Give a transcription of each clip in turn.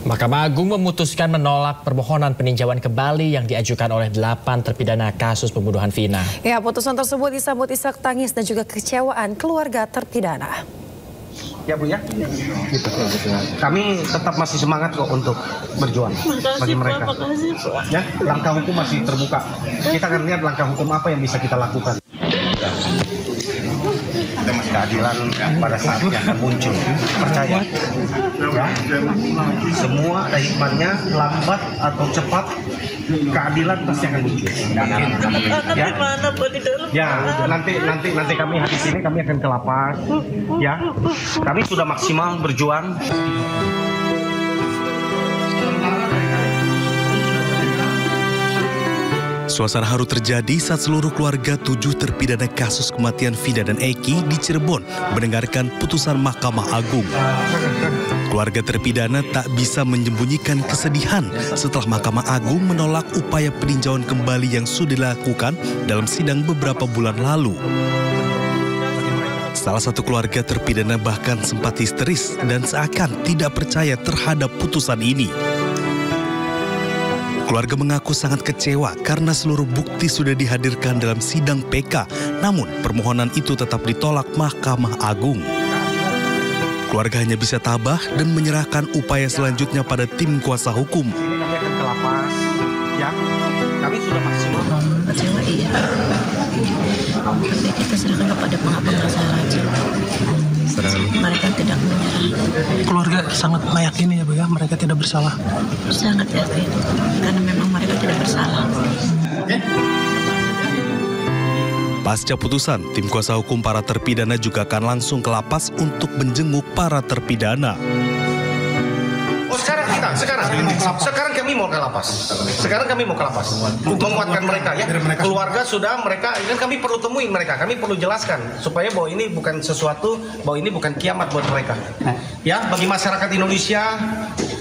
Mahkamah Agung memutuskan menolak permohonan peninjauan kembali yang diajukan oleh 8 terpidana kasus pembunuhan Vina. Ya, putusan tersebut disambut isak tangis dan juga kekecewaan keluarga terpidana. Ya Bu ya, kami tetap masih semangat kok untuk berjuang bagi mereka. Ya, langkah hukum masih terbuka. Kita akan lihat langkah hukum apa yang bisa kita lakukan. Keadilan pada saatnya akan muncul, percaya. Ya, semua ada hikmahnya, lambat atau cepat keadilan pasti akan muncul. Ya, nanti kami habis ini kami akan ke lapas. Ya, kami sudah maksimal berjuang. Suasana haru terjadi saat seluruh keluarga 7 terpidana kasus kematian Vina dan Eki di Cirebon mendengarkan putusan Mahkamah Agung. Keluarga terpidana tak bisa menyembunyikan kesedihan setelah Mahkamah Agung menolak upaya peninjauan kembali yang sudah dilakukan dalam sidang beberapa bulan lalu. Salah satu keluarga terpidana bahkan sempat histeris dan seakan tidak percaya terhadap putusan ini. Keluarga mengaku sangat kecewa karena seluruh bukti sudah dihadirkan dalam sidang PK, namun permohonan itu tetap ditolak Mahkamah Agung. Keluarga hanya bisa tabah dan menyerahkan upaya selanjutnya pada tim kuasa hukum. Kami akan ke lapas, ya. Kami sudah maksimal. Kecewa iya. Tapi kita serahkan kepada pengadilan saja. Mereka tidak menyerah. Keluarga sangat meyakini ya Bu ya, mereka tidak bersalah. Sangat yakin, karena memang mereka tidak bersalah. Pasca putusan, tim kuasa hukum para terpidana juga akan langsung ke lapas untuk menjenguk para terpidana. Oh sekarang kami mau ke lapas. Sekarang kami mau ke lapas. Menguatkan mereka ya. Keluarga sudah mereka, ini kami perlu temuin mereka. Kami perlu jelaskan supaya bahwa ini bukan sesuatu, bahwa ini bukan kiamat buat mereka. Ya, bagi masyarakat Indonesia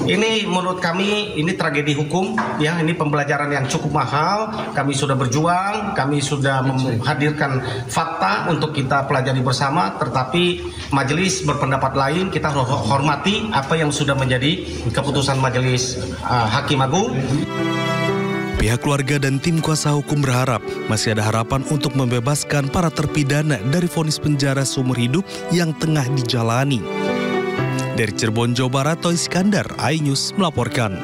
ini menurut kami ini tragedi hukum ya, ini pembelajaran yang cukup mahal. Kami sudah berjuang, kami sudah menghadirkan fakta untuk kita pelajari bersama, tetapi majelis berpendapat lain. Kita hormati apa yang sudah menjadi keputusan Majelis Hakim Agung. Pihak keluarga dan tim kuasa hukum berharap masih ada harapan untuk membebaskan para terpidana dari vonis penjara seumur hidup yang tengah dijalani. Dari Cirebon, Jawa Barat, Toy Iskandar, iNews melaporkan.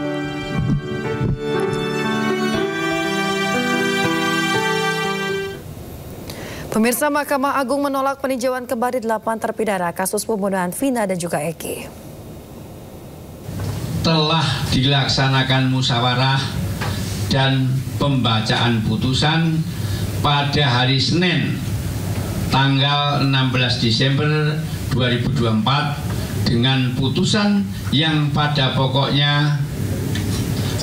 Pemirsa, Mahkamah Agung menolak peninjauan kembali 8 terpidana kasus pembunuhan Vina dan juga Eki. Telah dilaksanakan musyawarah dan pembacaan putusan pada hari Senin tanggal 16 Desember 2024 dengan putusan yang pada pokoknya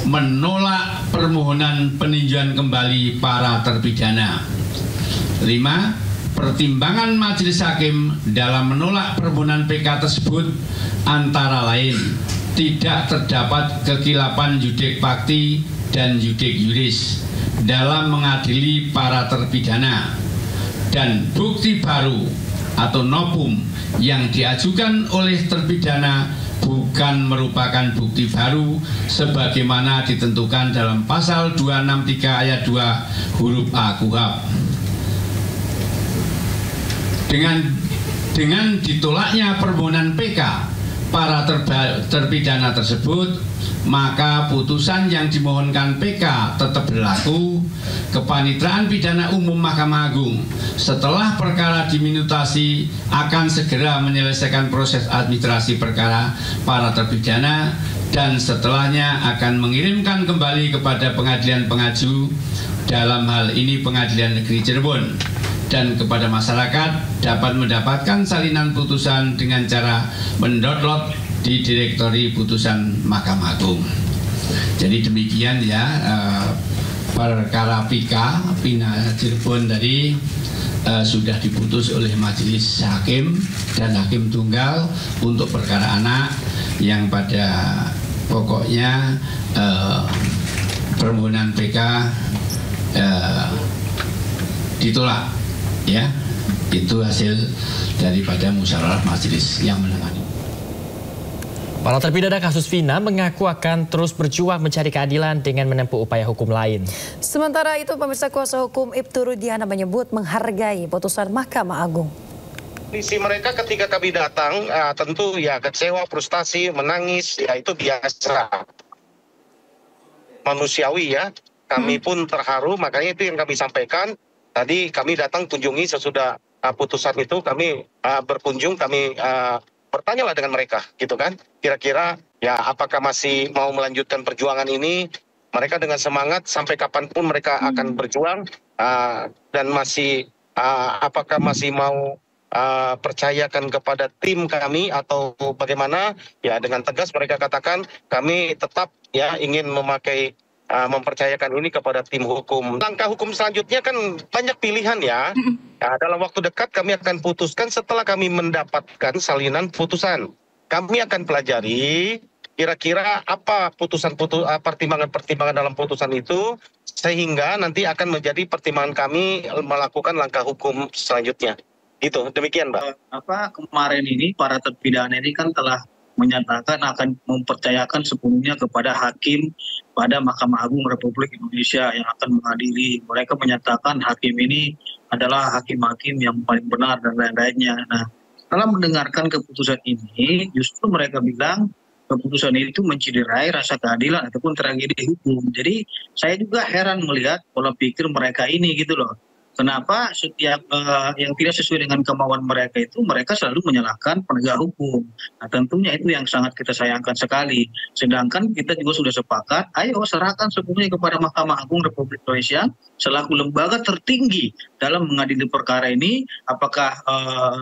menolak permohonan peninjauan kembali para terpidana. 5. Pertimbangan majelis hakim dalam menolak permohonan PK tersebut antara lain tidak terdapat kekilapan yudik fakti dan yudik juris dalam mengadili para terpidana, dan bukti baru atau novum yang diajukan oleh terpidana bukan merupakan bukti baru sebagaimana ditentukan dalam pasal 263 ayat 2 huruf A KUHP. Dengan ditolaknya permohonan PK para terpidana tersebut, maka putusan yang dimohonkan PK tetap berlaku. Kepanitraan Pidana Umum Mahkamah Agung setelah perkara diminutasi akan segera menyelesaikan proses administrasi perkara para terpidana dan setelahnya akan mengirimkan kembali kepada pengadilan pengaju, dalam hal ini Pengadilan Negeri Cirebon, dan kepada masyarakat dapat mendapatkan salinan putusan dengan cara mendownload di direktori putusan Mahkamah Agung. Jadi demikian ya perkara Vina Cirebon tadi sudah diputus oleh majelis hakim dan hakim tunggal untuk perkara anak yang pada pokoknya permohonan PK ditolak. Ya, itu hasil daripada musyawarah majelis yang menangani. Para terpidana kasus Vina mengaku akan terus berjuang mencari keadilan dengan menempuh upaya hukum lain. Sementara itu, pemirsa, kuasa hukum Ibtu Rudiana menyebut menghargai putusan Mahkamah Agung. Kondisi mereka ketika kami datang tentu ya kecewa, frustasi, menangis, ya itu biasa. Manusiawi ya, kami pun terharu, makanya itu yang kami sampaikan. Tadi kami datang kunjungi sesudah putusan itu, kami berkunjung, kami bertanyalah dengan mereka, gitu kan. Kira-kira ya apakah masih mau melanjutkan perjuangan ini? Mereka dengan semangat sampai kapanpun mereka akan berjuang dan masih apakah masih mau percayakan kepada tim kami atau bagaimana? Ya dengan tegas mereka katakan kami tetap ya ingin mempercayakan ini kepada tim hukum. Langkah hukum selanjutnya kan banyak pilihan ya. Dalam waktu dekat kami akan putuskan setelah kami mendapatkan salinan putusan. Kami akan pelajari kira-kira apa pertimbangan-pertimbangan dalam putusan itu sehingga nanti akan menjadi pertimbangan kami melakukan langkah hukum selanjutnya. Gitu, demikian Mbak. Kemarin ini para terpidana ini kan telah menyatakan akan mempercayakan sepenuhnya kepada hakim pada Mahkamah Agung Republik Indonesia yang akan mengadili. Mereka menyatakan hakim ini adalah hakim-hakim yang paling benar dan lain-lainnya. Nah, setelah mendengarkan keputusan ini, justru mereka bilang keputusan itu menciderai rasa keadilan ataupun tragedi hukum. Jadi saya juga heran melihat pola pikir mereka ini gitu loh. Kenapa setiap yang tidak sesuai dengan kemauan mereka itu mereka selalu menyalahkan penegak hukum. Nah tentunya itu yang sangat kita sayangkan sekali. Sedangkan kita juga sudah sepakat, ayo serahkan sepenuhnya kepada Mahkamah Agung Republik Indonesia selaku lembaga tertinggi dalam mengadili perkara ini. Apakah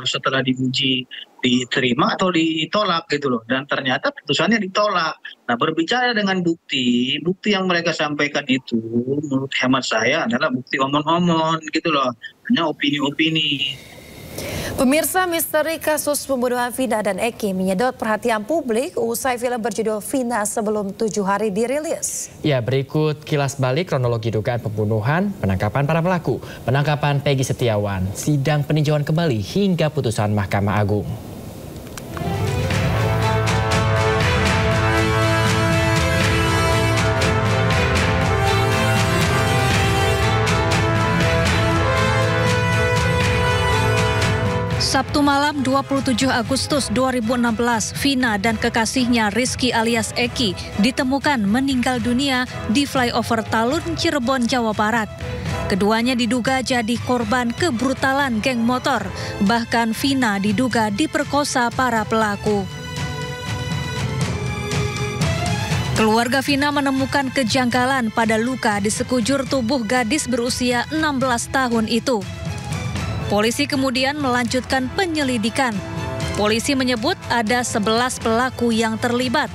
setelah diuji diterima atau ditolak gitu loh. Dan ternyata putusannya ditolak. Nah berbicara dengan bukti yang mereka sampaikan itu menurut hemat saya adalah bukti omon-omon gitu loh. Hanya opini-opini. Pemirsa, misteri kasus pembunuhan Vina dan Eki menyedot perhatian publik usai film berjudul Vina sebelum 7 hari dirilis. Ya, berikut kilas balik kronologi dugaan pembunuhan, penangkapan para pelaku, penangkapan Peggy Setiawan, sidang peninjauan kembali hingga putusan Mahkamah Agung. Sabtu malam 27 Agustus 2016, Vina dan kekasihnya Rizky alias Eki ditemukan meninggal dunia di flyover Talun, Cirebon, Jawa Barat. Keduanya diduga jadi korban kebrutalan geng motor, bahkan Vina diduga diperkosa para pelaku. Keluarga Vina menemukan kejanggalan pada luka di sekujur tubuh gadis berusia 16 tahun itu. Polisi kemudian melanjutkan penyelidikan. Polisi menyebut ada 11 pelaku yang terlibat.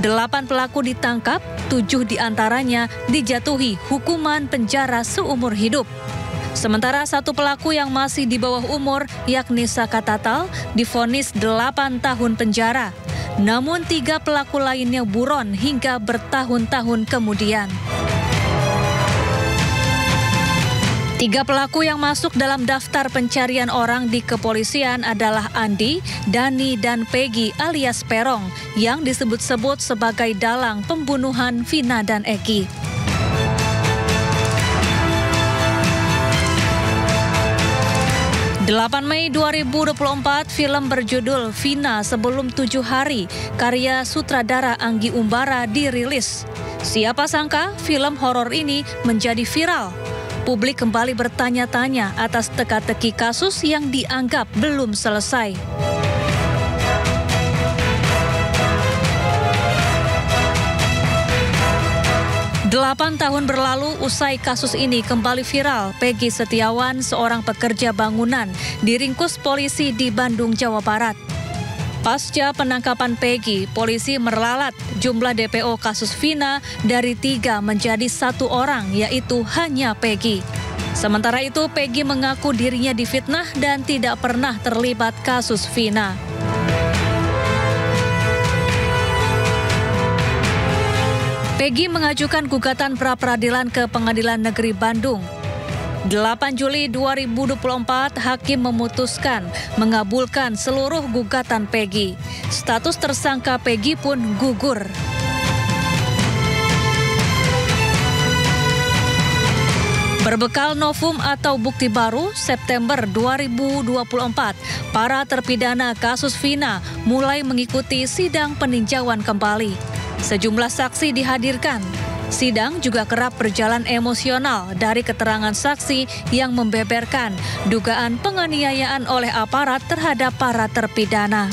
8 pelaku ditangkap, 7 diantaranya dijatuhi hukuman penjara seumur hidup. Sementara 1 pelaku yang masih di bawah umur, yakni Saka Tatal, divonis 8 tahun penjara. Namun 3 pelaku lainnya buron hingga bertahun-tahun kemudian. 3 pelaku yang masuk dalam daftar pencarian orang di kepolisian adalah Andi, Dani, dan Peggy alias Perong yang disebut-sebut sebagai dalang pembunuhan Vina dan Eki. (8 Mei 2024) film berjudul Vina sebelum 7 hari karya sutradara Anggi Umbara dirilis. Siapa sangka film horor ini menjadi viral. Publik kembali bertanya-tanya atas teka-teki kasus yang dianggap belum selesai. Delapan tahun berlalu usai kasus ini kembali viral, Peggy Setiawan, seorang pekerja bangunan, diringkus polisi di Bandung, Jawa Barat. Pasca penangkapan Peggy, polisi meralat jumlah DPO kasus Vina dari 3 menjadi 1 orang, yaitu hanya Peggy. Sementara itu, Peggy mengaku dirinya difitnah dan tidak pernah terlibat kasus Vina. Peggy mengajukan gugatan pra-peradilan ke Pengadilan Negeri Bandung. 8 Juli 2024, Hakim memutuskan mengabulkan seluruh gugatan Peggy. Status tersangka Peggy pun gugur. Berbekal novum atau bukti baru, September 2024, para terpidana kasus Vina mulai mengikuti sidang peninjauan kembali. Sejumlah saksi dihadirkan. Sidang juga kerap berjalan emosional dari keterangan saksi yang membeberkan dugaan penganiayaan oleh aparat terhadap para terpidana.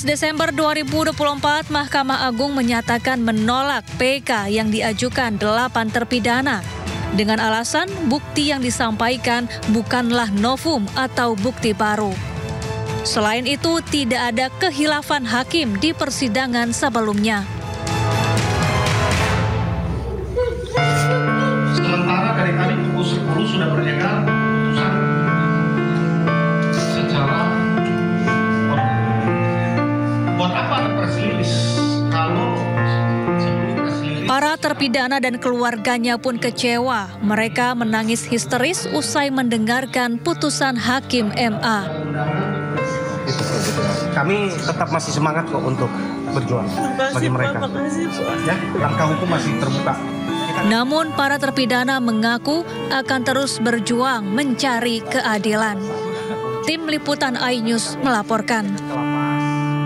Desember 2024, Mahkamah Agung menyatakan menolak PK yang diajukan 8 terpidana dengan alasan bukti yang disampaikan bukanlah novum atau bukti baru. Selain itu, tidak ada khilafan hakim di persidangan sebelumnya. Sementara dari kami pukul 10 sudah beredar putusan secara buat apa ada press release kalau sebelum press release. Para terpidana dan keluarganya pun kecewa. Mereka menangis histeris usai mendengarkan putusan Hakim MA. Kami tetap masih semangat kok untuk berjuang bagi mereka. Ya, langkah hukum masih terbuka. Namun para terpidana mengaku akan terus berjuang mencari keadilan. Tim Liputan iNews melaporkan.